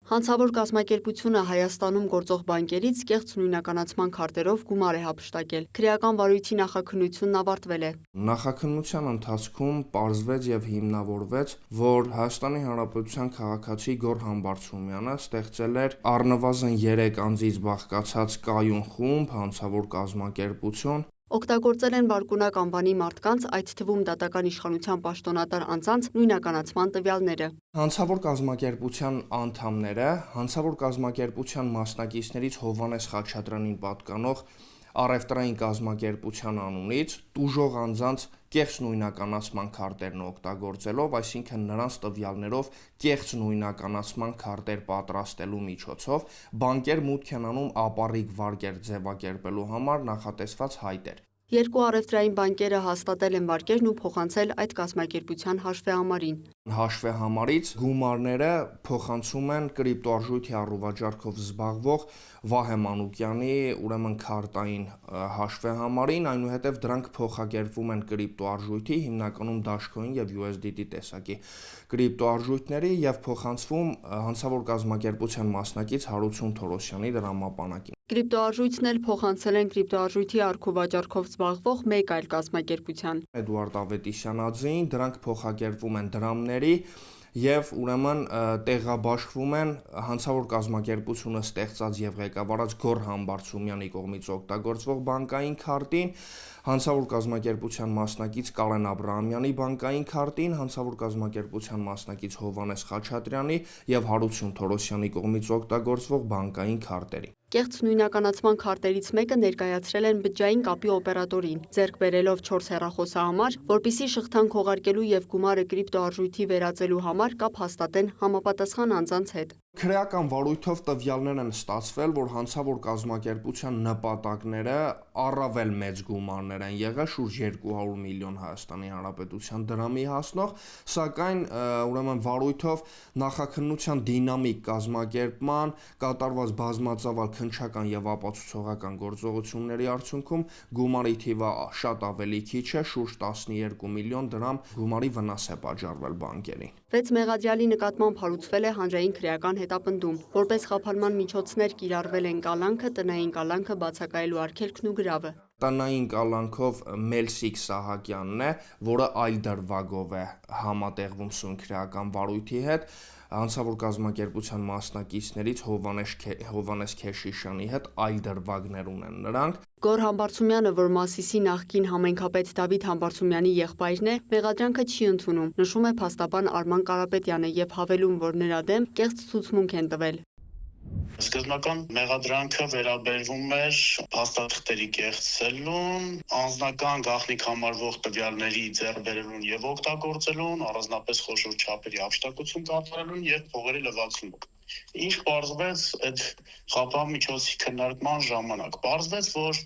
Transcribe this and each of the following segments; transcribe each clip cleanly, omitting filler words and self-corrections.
Հանցավոր կազմակերպությունը Հայաստանում գործող բանկերից կեղծ նույնականացման քարտերով գումար է հափշտակել։ Քրեական վարույթի նախաքննությունն ավարտվել է։ Նախաքննության ընթացքում պարզվեց եւ հիմնավորվեց, որ Հայաստանի Հանրապետության քաղաքացի Գոռ Համբարձումյանը ստեղծել էր առնվազն 3 անձից բաղկացած կայուն խումբ, հանցավոր կազմակերպություն, Օգտագործել են վարկունակ անվանի մարդկանց, այդ թվում դատական իշխանության պաշտոնատար անձանց նույնականացման տվյալները։ Հանցավոր կազմակերպության անդամները, հանցավոր կազմակերպության մասնակիցներից Հովհաննես Խաչատրյանին պատկանող առևտրային կազմակերպության անունից տուժող անձանց կեղծ նույնականացման քարտերն օգտագործելով, այսինքն նրանց տվյալներով կեղծ նույնականացման քարտեր պատրաստելու միջոցով, բանկեր մուտք են անում ապառիկ վարկեր ձևակերպելու համար նախատեսված հայտեր։ Երկու առևտրային բանկերը հաստատել են վարկերն ու փոխանցել այդ կազմակերպության հաշվեհամարին։ Հաշվեհամարից գումարները փոխանցում են կրիպտոարժույթի առուվաճառքով զբաղվող Վահե Մանուկյանի ուրեմն քարտային հաշվեհամարին, այնուհետև դրանք փոխակերպվում են կրիպտոարժույթի, հիմնականում Dogecoin եւ USDT տեսակի կրիպտոարժույթների եւ փոխանցվում հանցավոր կազմակերպության մասնակից Հարություն Թորոսյանի դրամապանակին։ Կրիպտոարժույթն էլ փոխանցել են կրիպտոարժույթի առքուվաճառքով զբաղվող մեկ այլ կազմակերպության։ Էդուարդ Ավետիսյանաձին, դրանք փոխակերպվում են դրամների եւ ուրեմն տեղաբաշխվում են հանցավոր կազմակերպությունը ստեղծած եւ ղեկավարած Գոռ Համբարձումյանի կողմից օգտագործվող բանկային քարտին, հանցավոր կազմակերպության մասնակից Կարեն Աբրահամյանի բանկային քարտին, հանցավոր կազմակերպության մասնակից Հովհաննես Խաչատրյանի եւ Հարություն Թորոսյանի կողմից օգտագործվող բանկային քարտերի։ Կեղծ նույնականացման քարտերից մեկը ներկայացրել են բջջային կապի օպերատորին, ձեռք բերելով 4 հեռախոսահամար, որպեսզի շղթան քողարկելու եւ գումարը կրիպտոարժույթի վերածելու համար կապ հաստատեն համապատասխան անձանց հետ։ Քրեական վարույթով տվյալներ են ստացվել, որ հանցավոր կազմակերպության նպատակները առավել մեծ գումարներ են եղել, շուրջ 200 միլիոն Հայաստանի Հանրապետության դրամի հասնող, սակայն ուրեմն վարույթով նախաքննության դինամիկ կազմակերպման, կատարված բազմածավալ քննչական եւ ապացուցողական գործողությունների արդյունքում գումարի թիվը շատ ավելի քիչ է, շուրջ 12 միլիոն դրամ գումարի վնաս է պատճառվել բանկերին։ 6 մեղադրյալի նկատմամբ հարուցվել է հանրային քրեական հետապնդում, որպես խափանման միջոցներ կիրառվել են կալանքը, տնային կալանքը բացակայելու արգելքն ու գրավը։ Տնային կալանքով Մելսիկ Սահակյանն է, որը այլ դրվագով է համատեղվում սույն քրեական վարույթի հետ, հանցավոր կազմակերպության մասնակիցներից Հովհաննես Քեշիշյանի հետ այլ դրվագներ ունեն նրանք։ Գոռ Համբարձումյանը, որ Մասիսի նախկին համայնքապետ Դավիթ Համբարձումյանի եղբայրն է, մեղադրանքը չի ընդունում, նշում է փաստաբան Արման Կարապետյանը եւ հավելում, որ նրա դեմ կեղծ ցուցմունք են տվել։ Սկզբնական մեղադրանքը վերաբերվում էր փաստաթղթերի կեղծելուն, անձնական գաղտնիք համարվող տվյալների ձեռքբերելուն եւ օգտագործելուն, առանձնապես խոշոր չափերի հափշտակություն կատարելուն եւ փողերի լվացումով։ Ինչ պարզվեց այդ խափան միջոցի քննարկման ժամանակ։ Պարզվեց, որ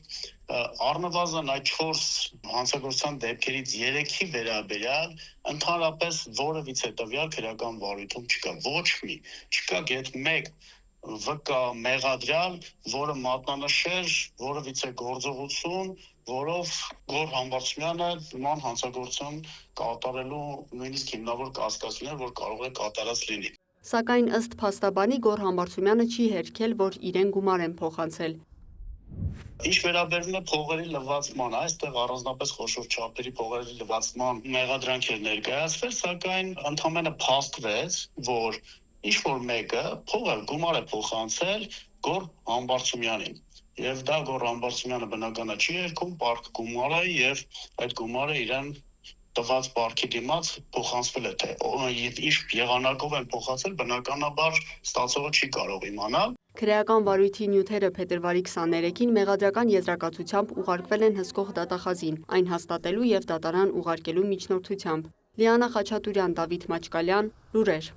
առնվազն այդ 4 հանցագործության դեպքերից 3-ի վերաբերյալ ընդհանրապես որևիցե տվյալ քրեական վարույթում չկա, ոչ մի, չկա գեթ 1 վկա մեղադրյալ, որը մատնանշեր որևիցե գործողություն, որով Գոռ Համբարձումյանը նման հանցագործություն կատարելու նույնիսկ հիմնավոր կասկածներ, որ կարող է կատարած լինի։ Սակայն ըստ փաստաբանի Գոռ Համբարձումյանը չի հերքել, որ իրեն գումար են փոխանցել։ Ինչ վերաբերվում է փողերի լվացման, այստեղ առանձնապես խոշոր չափերի փողերի լվացման մեղադրանք էր ներկայացվել, սակայն ընդհանրապես փաստվեց, որ ինչ որ մեկը գումար է փոխանցել Գոռ Համբարձումյանին։ Եվ դա Գոռ Համբարձումյանը բնականա չի երգում, պարկ գումար է եւ այդ գումարը իրեն տված պարքի դիմաց փոխանցվել է, թե ինչ եղանակով են փոխանցել, բնականաբար ստացողը չի կարող իմանալ։ Քրեական վարույթի նյութերը փետրվարի 23-ին մեղադրական եզրակացությամբ ուղարկվել են հսկող դատախազին, այն հաստատելու եւ դատարան ուղարկելու միջնորդությամբ։ Լիանա Խաչատուրյան, Դավիթ Մաչկալյան, լուրեր։